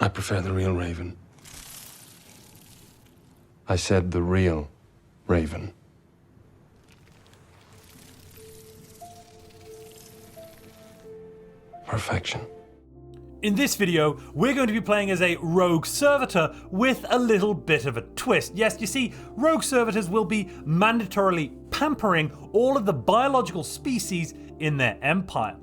I prefer the real Raven. I said the real Raven. Perfection. In this video, we're going to be playing as a rogue servitor with a little bit of a twist. Yes, you see, rogue servitors will be mandatorily pampering all of the biological species in their empire.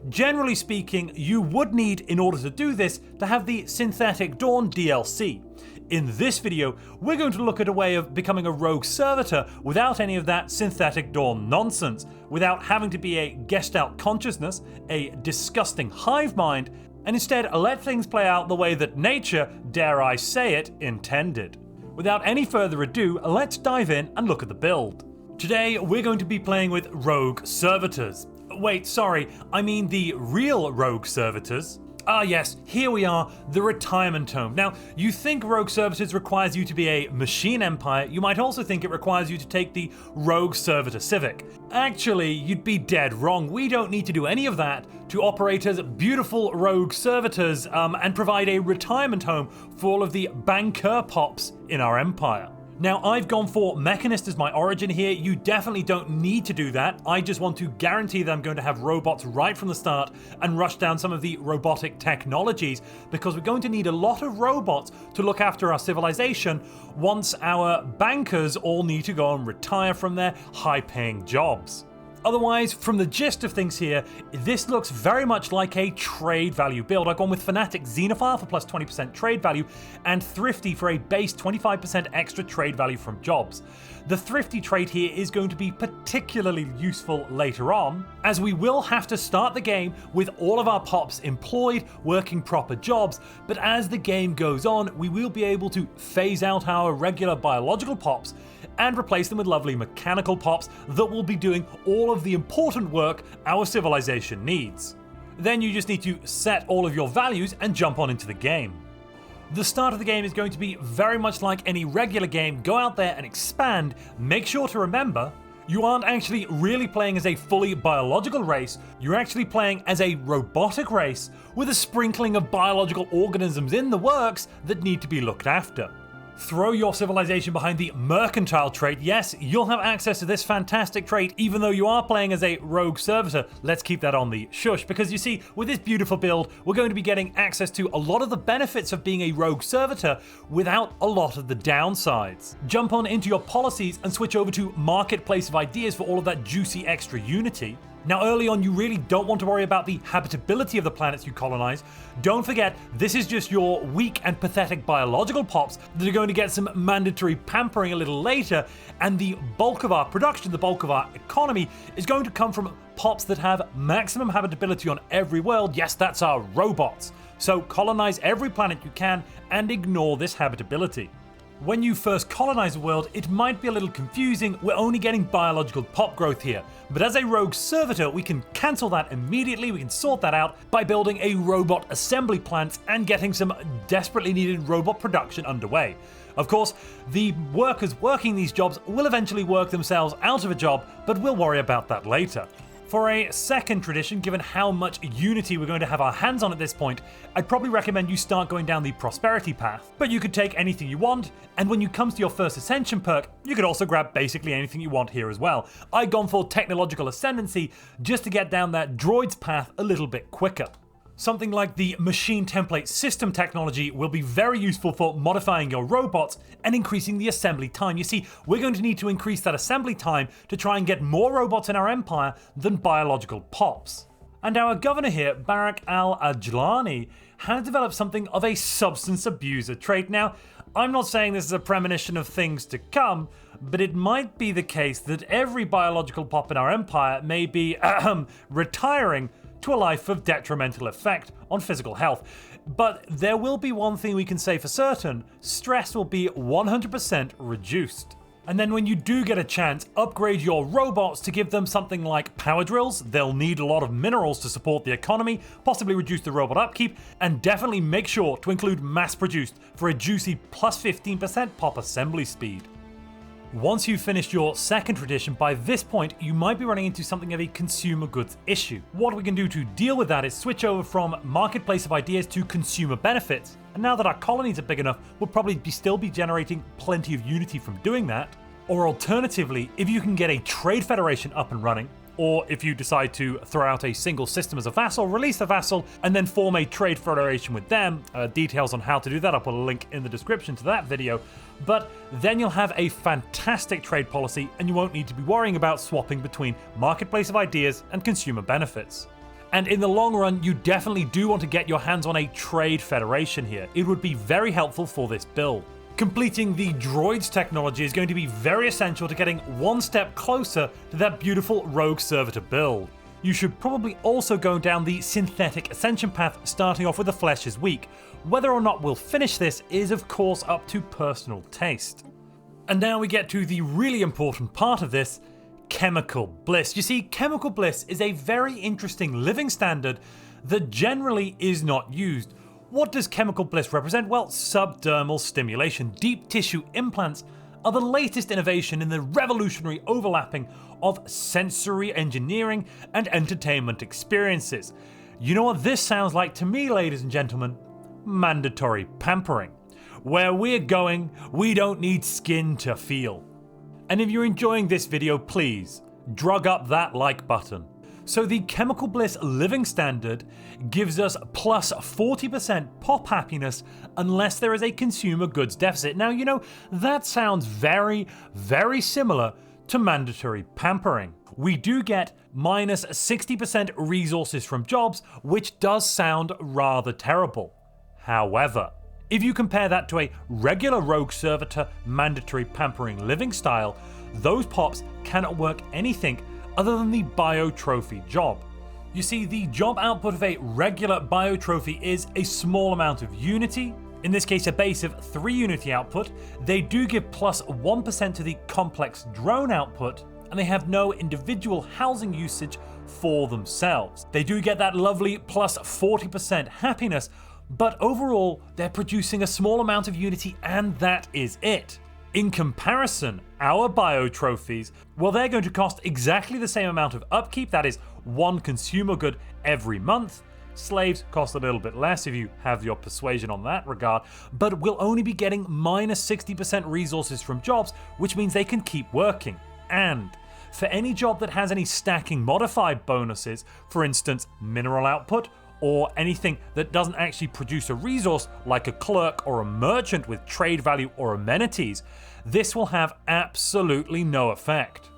Generally speaking, you would need, in order to do this, to have the Synthetic Dawn DLC. In this video, we're going to look at a way of becoming a rogue servitor without any of that Synthetic Dawn nonsense, without having to be a Gestalt consciousness, a disgusting hive mind, and instead let things play out the way that nature, dare I say it, intended. Without any further ado, let's dive in and look at the build. Today, we're going to be playing with rogue servitors. Wait, sorry, I mean the real rogue servitors. Ah yes, here we are, the retirement home. Now, you think rogue servitors requires you to be a machine empire, you might also think it requires you to take the rogue servitor civic. Actually, you'd be dead wrong. We don't need to do any of that to operate as beautiful rogue servitors and provide a retirement home for all of the banker pops in our empire. Now, I've gone for Mechanist as my origin here. You definitely don't need to do that. I just want to guarantee that I'm going to have robots right from the start and rush down some of the robotic technologies, because we're going to need a lot of robots to look after our civilization once our bankers all need to go and retire from their high-paying jobs. Otherwise, from the gist of things here, this looks very much like a trade value build. I've gone with Fanatic Xenophile for plus 20% trade value and Thrifty for a base 25% extra trade value from jobs. The Thrifty trait here is going to be particularly useful later on, as we will have to start the game with all of our pops employed, working proper jobs, but as the game goes on, we will be able to phase out our regular biological pops and replace them with lovely mechanical pops that will be doing all of the important work our civilization needs. Then you just need to set all of your values and jump on into the game. The start of the game is going to be very much like any regular game. Go out there and expand. Make sure to remember, you aren't actually really playing as a fully biological race, you're actually playing as a robotic race with a sprinkling of biological organisms in the works that need to be looked after. Throw your civilization behind the mercantile trait. Yes, you'll have access to this fantastic trait even though you are playing as a rogue servitor. Let's keep that on the shush, because you see, with this beautiful build, we're going to be getting access to a lot of the benefits of being a rogue servitor without a lot of the downsides. Jump on into your policies and switch over to Marketplace of Ideas for all of that juicy extra unity. Now, early on, you really don't want to worry about the habitability of the planets you colonize. Don't forget, this is just your weak and pathetic biological pops that are going to get some mandatory pampering a little later, and the bulk of our production, the bulk of our economy, is going to come from pops that have maximum habitability on every world. Yes, that's our robots. So colonize every planet you can and ignore this habitability. When you first colonize a world, it might be a little confusing. We're only getting biological pop growth here. But as a rogue servitor, we can cancel that immediately. We can sort that out by building a robot assembly plant and getting some desperately needed robot production underway. Of course, the workers working these jobs will eventually work themselves out of a job, but we'll worry about that later. For a second tradition, given how much unity we're going to have our hands on at this point, I'd probably recommend you start going down the prosperity path. But you could take anything you want, and when you come to your first ascension perk, you could also grab basically anything you want here as well. I've gone for technological ascendancy just to get down that droid's path a little bit quicker. Something like the machine template system technology will be very useful for modifying your robots and increasing the assembly time. You see, we're going to need to increase that assembly time to try and get more robots in our empire than biological pops. And our governor here, Barak al-Ajlani, has developed something of a substance abuser trait. Now, I'm not saying this is a premonition of things to come, but it might be the case that every biological pop in our empire may be retiring to a life of detrimental effect on physical health. But there will be one thing we can say for certain: stress will be 100% reduced. And then when you do get a chance, upgrade your robots to give them something like power drills. They'll need a lot of minerals to support the economy, possibly reduce the robot upkeep, and definitely make sure to include mass produced for a juicy plus 15% pop assembly speed. Once you've finished your second tradition, by this point you might be running into something of a consumer goods issue. What we can do to deal with that is switch over from marketplace of ideas to consumer benefits. And now that our colonies are big enough, we'll probably still be generating plenty of unity from doing that. Or alternatively, if you can get a trade federation up and running, or if you decide to throw out a single system as a vassal, release the vassal, and then form a trade federation with them. Details on how to do that, I'll put a link in the description to that video. But then you'll have a fantastic trade policy and you won't need to be worrying about swapping between marketplace of ideas and consumer benefits. And in the long run, you definitely do want to get your hands on a trade federation here. It would be very helpful for this build. Completing the droids technology is going to be very essential to getting one step closer to that beautiful rogue servitor build. You should probably also go down the synthetic ascension path, starting off with the flesh is weak. Whether or not we'll finish this is of course up to personal taste. And now we get to the really important part of this, chemical bliss. You see, chemical bliss is a very interesting living standard that generally is not used. What does chemical bliss represent? Well, subdermal stimulation. Deep tissue implants are the latest innovation in the revolutionary overlapping of sensory engineering and entertainment experiences. You know what this sounds like to me, ladies and gentlemen? Mandatory pampering. Where we're going, we don't need skin to feel. And if you're enjoying this video, please drug up that like button. So the chemical bliss living standard gives us plus 40% pop happiness unless there is a consumer goods deficit. Now, you know, that sounds very, very similar to mandatory pampering. We do get minus 60% resources from jobs, which does sound rather terrible. However, if you compare that to a regular rogue servitor mandatory pampering living style, those pops cannot work anything other than the bio trophy job. You see, the job output of a regular bio trophy is a small amount of unity, in this case a base of 3 unity output. They do give plus 1% to the complex drone output, and they have no individual housing usage for themselves. They do get that lovely plus 40% happiness, but overall they're producing a small amount of unity and that is it. In comparison, our bio trophies, well, they're going to cost exactly the same amount of upkeep, that is 1 consumer good every month. Slaves cost a little bit less if you have your persuasion on that regard, but we'll only be getting minus 60% resources from jobs, which means they can keep working. And for any job that has any stacking modified bonuses, for instance, mineral output, or anything that doesn't actually produce a resource like a clerk or a merchant with trade value or amenities, this will have absolutely no effect.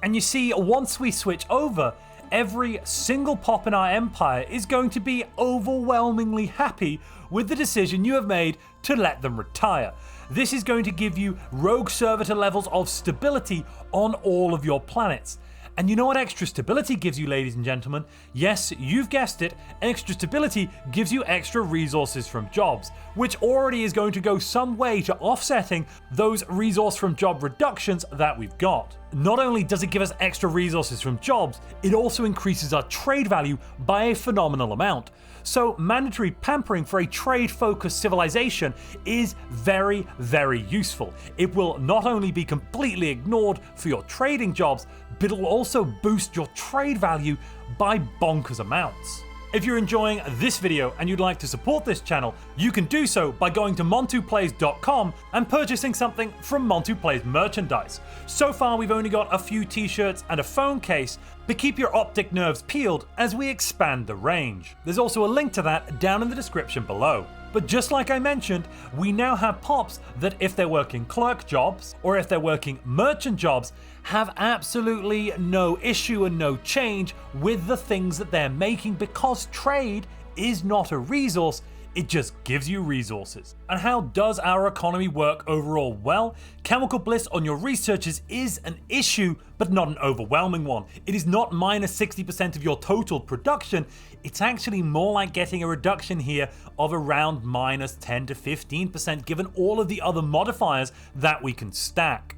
And you see, once we switch over, every single pop in our empire is going to be overwhelmingly happy with the decision you have made to let them retire. This is going to give you rogue servitor levels of stability on all of your planets. And you know what extra stability gives you, ladies and gentlemen? Yes, you've guessed it, extra stability gives you extra resources from jobs, which already is going to go some way to offsetting those resource from job reductions that we've got. Not only does it give us extra resources from jobs, it also increases our trade value by a phenomenal amount. So mandatory pampering for a trade-focused civilization is very, very useful. It will not only be completely ignored for your trading jobs, but it will also boost your trade value by bonkers amounts. If you're enjoying this video and you'd like to support this channel, you can do so by going to montuplays.com and purchasing something from Montu Plays merchandise. So far we've only got a few t-shirts and a phone case, but keep your optic nerves peeled as we expand the range. There's also a link to that down in the description below. But just like I mentioned, we now have pops that if they're working clerk jobs or if they're working merchant jobs, have absolutely no issue and no change with the things that they're making, because trade is not a resource, it just gives you resources. And how does our economy work overall? Well, chemical bliss on your researchers is an issue, but not an overwhelming one. It is not minus 60% of your total production, it's actually more like getting a reduction here of around minus 10 to 15% given all of the other modifiers that we can stack.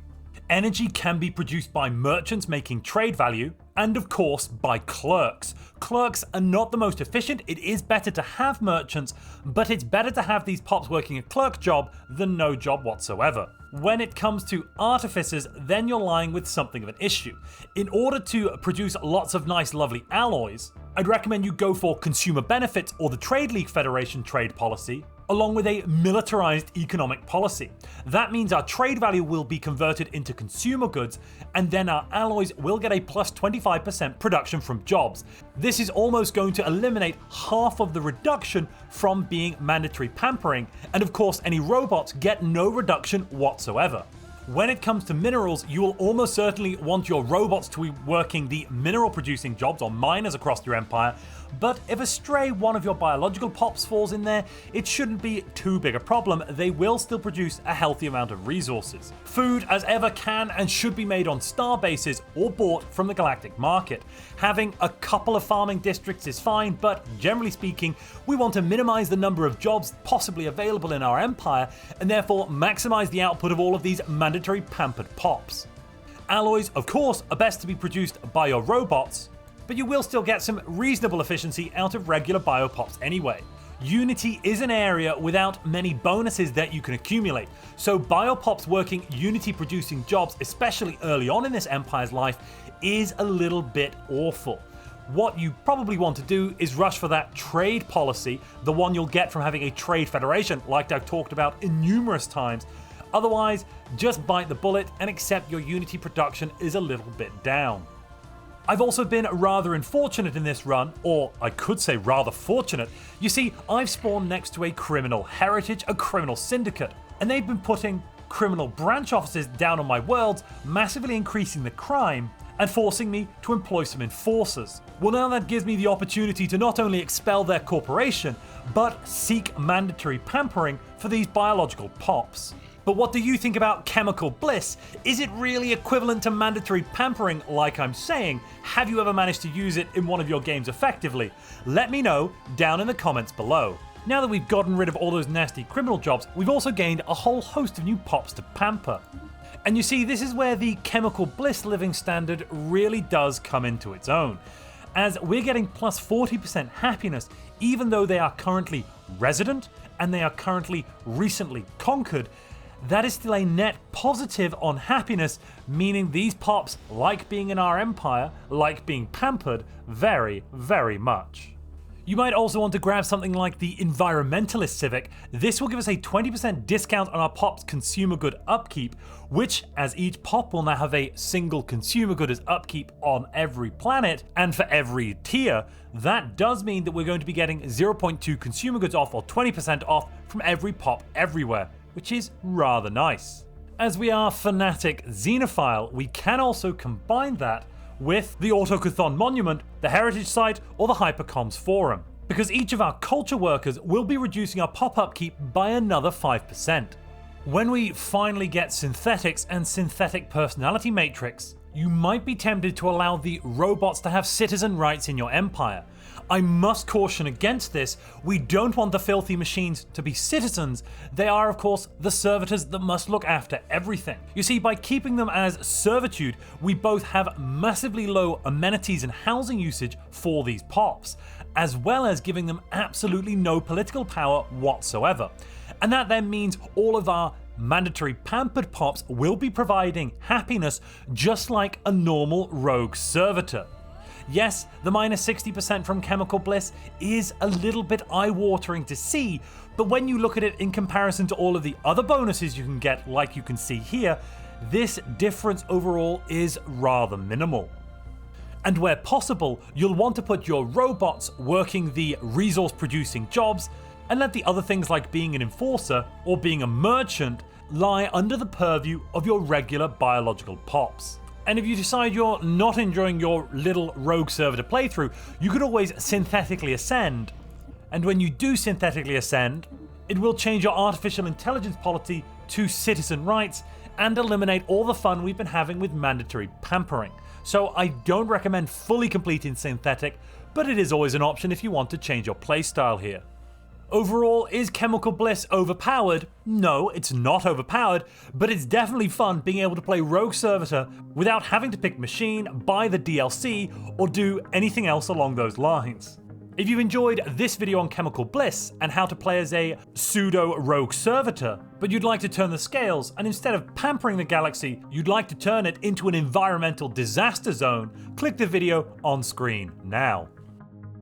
Energy can be produced by merchants making trade value, and of course by clerks. Clerks are not the most efficient. It is better to have merchants, but it's better to have these pops working a clerk job than no job whatsoever. When it comes to artificers, then you're lying with something of an issue. In order to produce lots of nice lovely alloys, I'd recommend you go for consumer benefits or the Trade League Federation trade policy, along with a militarized economic policy. That means our trade value will be converted into consumer goods, and then our alloys will get a plus 25% production from jobs. This is almost going to eliminate half of the reduction from being mandatory pampering, and of course any robots get no reduction whatsoever. When it comes to minerals, you will almost certainly want your robots to be working the mineral producing jobs or miners across your empire, but if a stray one of your biological pops falls in there, it shouldn't be too big a problem. They will still produce a healthy amount of resources. Food, as ever, can and should be made on star bases or bought from the galactic market. Having a couple of farming districts is fine, but generally speaking, we want to minimize the number of jobs possibly available in our empire, and therefore maximize the output of all of these mandatory pampered pops. Alloys, of course, are best to be produced by your robots, but you will still get some reasonable efficiency out of regular biopops anyway. Unity is an area without many bonuses that you can accumulate, so biopops working Unity producing jobs, especially early on in this empire's life, is a little bit awful. What you probably want to do is rush for that trade policy, the one you'll get from having a trade federation like I've talked about in numerous times. Otherwise, just bite the bullet and accept your Unity production is a little bit down. I've also been rather unfortunate in this run, or I could say rather fortunate. You see, I've spawned next to a criminal heritage, a criminal syndicate, and they've been putting criminal branch officers down on my worlds, massively increasing the crime and forcing me to employ some enforcers. Well, now that gives me the opportunity to not only expel their corporation, but seek mandatory pampering for these biological pops. But what do you think about chemical bliss? Is it really equivalent to mandatory pampering like I'm saying? Have you ever managed to use it in one of your games effectively? Let me know down in the comments below. Now that we've gotten rid of all those nasty criminal jobs, we've also gained a whole host of new pops to pamper. And you see, this is where the chemical bliss living standard really does come into its own, as we're getting plus 40% happiness even though they are currently resident and they are currently recently conquered. That is still a net positive on happiness, meaning these pops like being in our empire, like being pampered very, very much. You might also want to grab something like the Environmentalist Civic. This will give us a 20% discount on our pop's consumer good upkeep, which, as each pop will now have a single consumer good as upkeep on every planet and for every tier, that does mean that we're going to be getting 0.2 consumer goods off or 20% off from every pop everywhere, which is rather nice. As we are fanatic xenophile, we can also combine that with the Autochthon Monument, the Heritage Site, or the Hypercoms Forum, because each of our culture workers will be reducing our pop upkeep by another 5%. When we finally get synthetics and synthetic personality matrix, you might be tempted to allow the robots to have citizen rights in your empire. I must caution against this. We don't want the filthy machines to be citizens. They are, of course, the servitors that must look after everything. You see, by keeping them as servitude, we both have massively low amenities and housing usage for these pops, as well as giving them absolutely no political power whatsoever. And that then means all of our mandatory pampered pops will be providing happiness just like a normal rogue servitor. Yes, the minus 60% from chemical bliss is a little bit eye-watering to see, but when you look at it in comparison to all of the other bonuses you can get, like you can see here, this difference overall is rather minimal. And where possible, you'll want to put your robots working the resource-producing jobs and let the other things like being an enforcer or being a merchant lie under the purview of your regular biological pops. And if you decide you're not enjoying your little rogue servitor playthrough, you could always synthetically ascend. And when you do synthetically ascend, it will change your artificial intelligence policy to citizen rights and eliminate all the fun we've been having with mandatory pampering. So I don't recommend fully completing synthetic, but it is always an option if you want to change your playstyle here. Overall, is Chemical Bliss overpowered? No, it's not overpowered, but it's definitely fun being able to play Rogue Servitor without having to pick machine, buy the DLC, or do anything else along those lines. If you enjoyed this video on Chemical Bliss and how to play as a pseudo-Rogue Servitor, but you'd like to turn the scales and instead of pampering the galaxy, you'd like to turn it into an environmental disaster zone, click the video on screen now.